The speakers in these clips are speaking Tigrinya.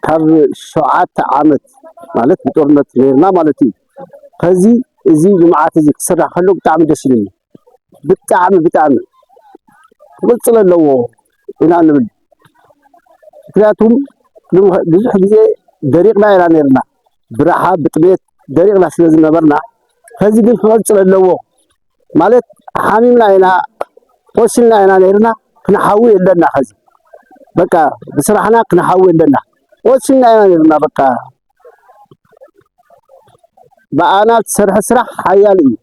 كاب شعات عامت مالت بطورنت غيرنا مالتي كذي زي جماعة زي كسرح خلو بتعمل دسلني بتعمل قلت له إنا نبل ثلاثهم بزح جزء دريقنا إلى نيرنا براحة بتبيت دريقنا سلزمنا برنا كذي قلت له مالت حامينا إلى وصلنا إلى نيرنا كنحاول لنا خذ بقى بصراحة كنحاول لنا وصلنا إلى نيرنا بقى أنا سرح حيالي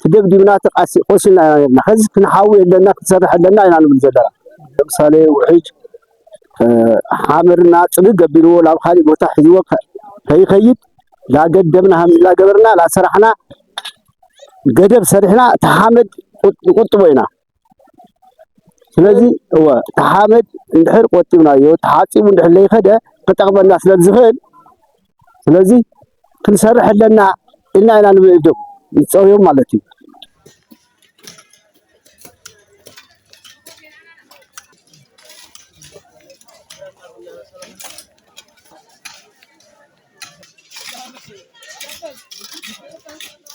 تدبدي مناطق أسي وصلنا إلى نيرنا خذ كنحاول لنا كسرح لنا إلى نبلزدرا بصالي وحيج حامرنا صدق قبلوا لا خالي بوتا حزوا خيد لا قدمنا هم لا قبرنا لا سرحنا قدب سرحنا تحامد قطبينا ስለዚህ ተሐመድ እንድሕር ቆጥብናዮ ተሐጺሙ እንድሕር ለይኸደ ከተቀበልና ስለዝኽእል ስለዚህ ክንሰርሕለና ኢና ንብድም ይጸውዩ ማለት እዩ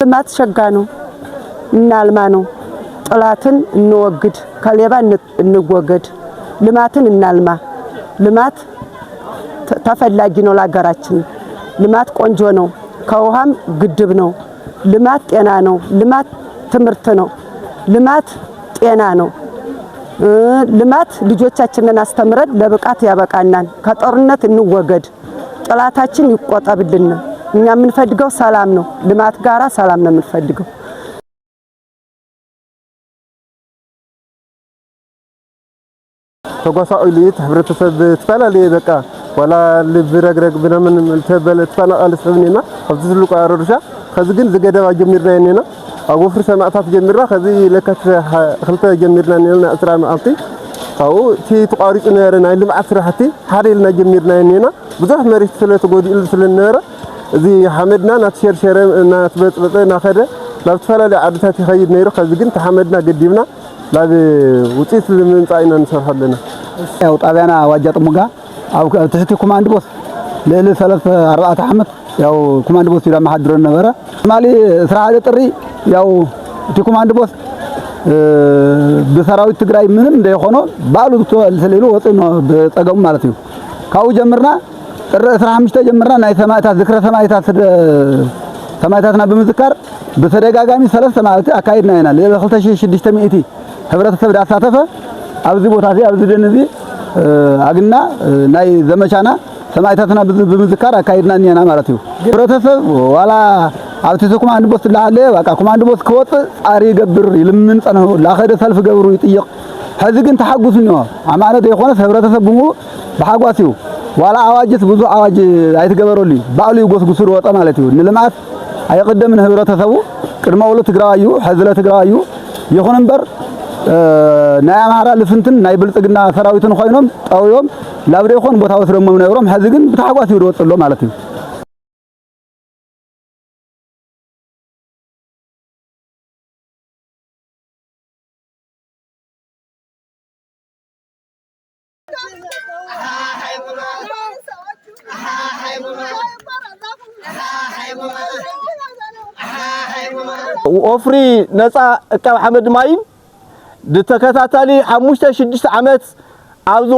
ልማት ሸጋ ነው እናልማ ነው ጥላትን እንወግድ ከሌባ እንወገድ ልማትን እናልማ ልማት ተፈላጊ ነው ለሀገራችን ልማት ቆንጆ ነው ከውሃም ግድብ ነው ልማት ጤና ነው ልማት ትምርት ነው ልማት ጤና ነው ልማት ልጆቻችንን አስተምረን ለብቃት ያበቃናል ከጦርነት እንወገድ ጥላታችን ይቆጠብልን እኛ የምንፈልገው ሰላም ነው ልማት ጋራ ሰላም ነው የምንፈልገው ተጓሳኡሊት ህብረተሰብ ተፈላለየ በቃ ወላ ልብረግረግ ብነምን ተፈናቀል ሰብኒና ኣብቲ ዝልቁ አረርሻ ከዚ ግን ዝገደባ ጀሚርና የኔና ኣብ ወፍሪ ሰማዕታት ጀሚርና ከዚ ለከት ክልተ ጀሚርና የኔና እስራ መዓልቲ ካው ቲ ተቋሪጹ ነረ ናይ ልምዓት ስራሕቲ ሓደልና ጀሚርና የኔና ብዙሕ መሬት ስለተጎዲኡ ስለነበረ እዚ ሓመድና ናትሸርሸረ ናትበጥበጠ ናኸደ ናብ ተፈላለየ ዓድታት ይኸይድ ነይሩ ከዚ ግን ተሓመድና ገዲብና ላብ ውጪት ለምንጻይና እንሰርሐለና ያው ጣቢያና ዋጃ ጥሙጋ አው ትሕቲ ኮማንድ ቦስ ለለ 3-4 ዓመት ያው ኮማንድ ቦስ ይላ ማሐድሮ ነበረ ማሊ ስራ ጥሪ ያው እቲ ኮማንድ ቦስ በሰራዊት ትግራይ ምንም እንደሆነ ባሉ ስለሌሉ ወጥኖ በጸገሙ ማለት ነው ካው ጀምርና ጥሪ 15 ጀምርና ናይ ሰማዕታት ዝክረ ሰማዕታትና በመዝካር በተደጋጋሚ 3 ማለት አካይድና ይናል ለ2600 ህብረተሰብ ዳሳተፈ ኣብዚ ቦታ እዚ ኣብዚ ደንዚ አግና ናይ ዘመቻና ሰማዕታትና በመዝካር አካይድና ኒና ማለት እዩ ህብረተሰብ ዋላ ኣብቲ ኮማንድ ቦስ ላለ በቃ ኮማንድ ቦስ ከወጥ ጻሪ ይገብር ይልምን ጸነው ላኸደ ሰልፍ ገብሩ ይጥይቅ ሕዚ ግን ተሐጉስኒ አማነት የሆነ ህብረተሰብ ብሙሉ በሐጓሲው ዋላ አዋጅት ብዙ አዋጅ አይተገበረሉ ባሉ ይጎስጉስሩ ወጣ ማለት እዩ ንልማት አይቀደምን ህብረተሰቡ ቅድመውሉ ትግራዋዩ ሕዝለ ትግራዋዩ ይኹን እንበር ናይ አማራ ልፍንትን ናይ ብልጽግና ሰራዊትን ኮይኖም ጣውዮም ላብደ ይኹን ቦታ ወስደሞ ነብሮም ሕዚ ግን ብታጓስ ይወጥሎ ማለት እዩ ወፍሪ ነፃ እቃብ ሐመድ ማይን ድተከታታሊ 5-6 ዓመት ኣብዚ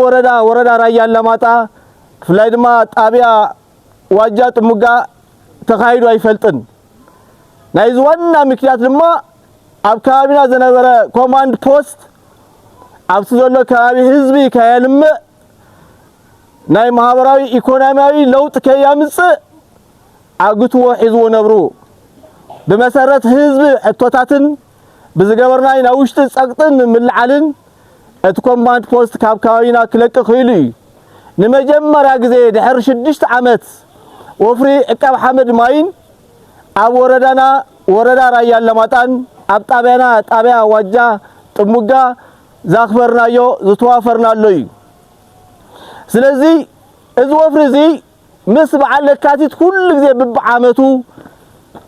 ወረዳ ራያ ለማጣ ፍላይ ድማ ጣቢያ ዋጃ ጥሙጋ ተኻይዱ አይፈልጥን ናይ ዝዋና ምክንያት ድማ ኣብ ከባቢና ዘነበረ ኮማንድ ፖስት ኣብቲ ዘሎ ከባቢ ህዝቢ ከየልምዕ ናይ ማህበራዊ ኢኮኖሚያዊ ለውጥ ከያምጽእ አግትዎ ሒዝዎ ነብሩ بمسارات حزب حتوتاتن بزغبرناي ناوشت صقطن ملعلن اتكوماند بوست كابكاوينا كلق خيلي نمجمرا غزي دحر 6 عمت وفري اقاب حمد ماين اب وردا رايا لماطان اب طابيا واجا ጥሙጋ ዛክበርናዮ ዝተዋፈርናሎይ ስለዚህ እዚ ወፍሪ እዚ ምስ በዓል ለካቲት ሁሉ ጊዜ በዓመቱ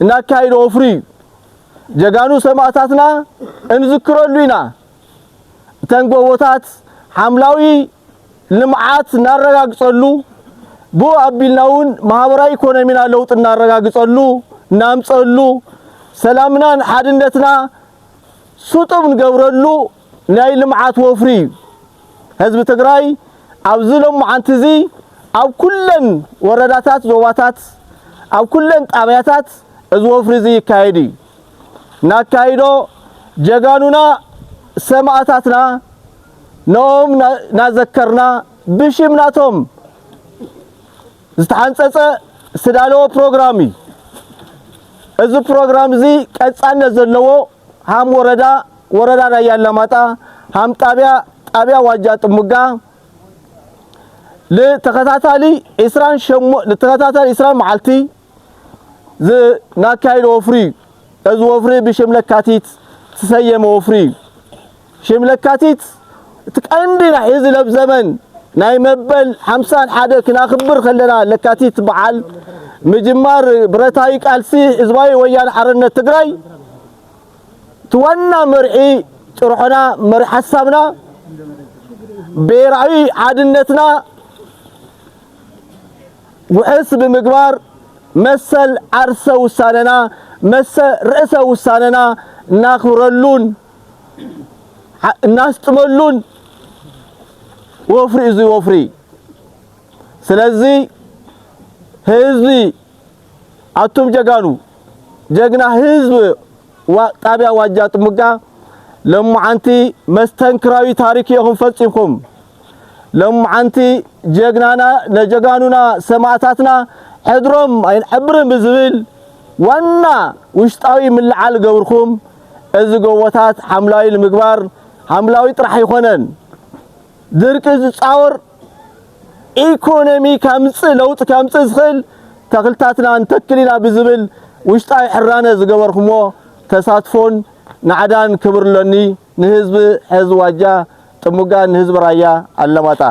እናካይዶ ወፍሪ ጀጋኑ ሰማዕታትና እንዝክረሉና ተንጎቦታት ሐምላዊ ልምዓት እናረጋግጸሉ ቡ አቢልናውን ማህበራዊ ኢኮኖሚና ለውጥ እናረጋግጸሉ እናምጸሉ ሰላምናን ሓድነትና ሱጡም ንገብረሉ ናይ ልምዓት ወፍሪ ህዝብ ትግራይ ኣብዚ ልምዓት እዚ ኣብ ኩለን ወረዳታት ዞባታት ኣብ ኩለን ጣብያታት እዚ ወፍሪ እዚ ይካየድ ናካይዶ ጀጋኑና ሰማዕታትና نوم نذكرنا بشمناتهم ዝተሓንጸጸ ስዳሎ ፕሮግራሚ እዚ ፕሮግራም እዚ ቀጻነት ዘለዎ ሃም ወረዳ ላይ ያለማጣ ሃም ጣቢያ ዋጃ ጥሙጋ ለተከታታሊ ኢስራን መዓልቲ ናካይዶ ወፍሪ እዚ ወፍሪ በሽምለካቲት ተሰየመ ወፍሪ ሽምለካቲት تقندنا حيز لب زمن ناي مبل 51 كنا خبر خلنا لكاتيت بعال مجمار برتاي قالسي حزباي ويان حرنه تግራይ تونا مرعي طرحنا مرح حسابنا بيراوي عادنتنا وحس بمقبار مسل عرسه وساننا مسل رأسه وساننا ناخرلون الناس تملون وفري زي وفري سلازي هزبي اتوم جغنا هزب وطابيا واجات مغا لما انتي مستنكراوي تاريخ يهم فصيمكم لما انتي جغانونا سماعتاتنا حضرهم اين عبرن بزبل وانا وشطاوي من العال غوركم از غوتات حملاوي المغبار حملاوي طرح يخونن درك تصاور ኢኮኖሚ ካምጽ ለውጥ ካምጽ ዝኽል ተክልታትና እንተክሊና ብዝብል ውሽጣይ ሕራነ ዝገበርኩሞ ተሳትፎን ናዕዳን ክብርለኒ ንህዝብ ዋጃ ጥሙጋ ንህዝብ ራያ አለማጣ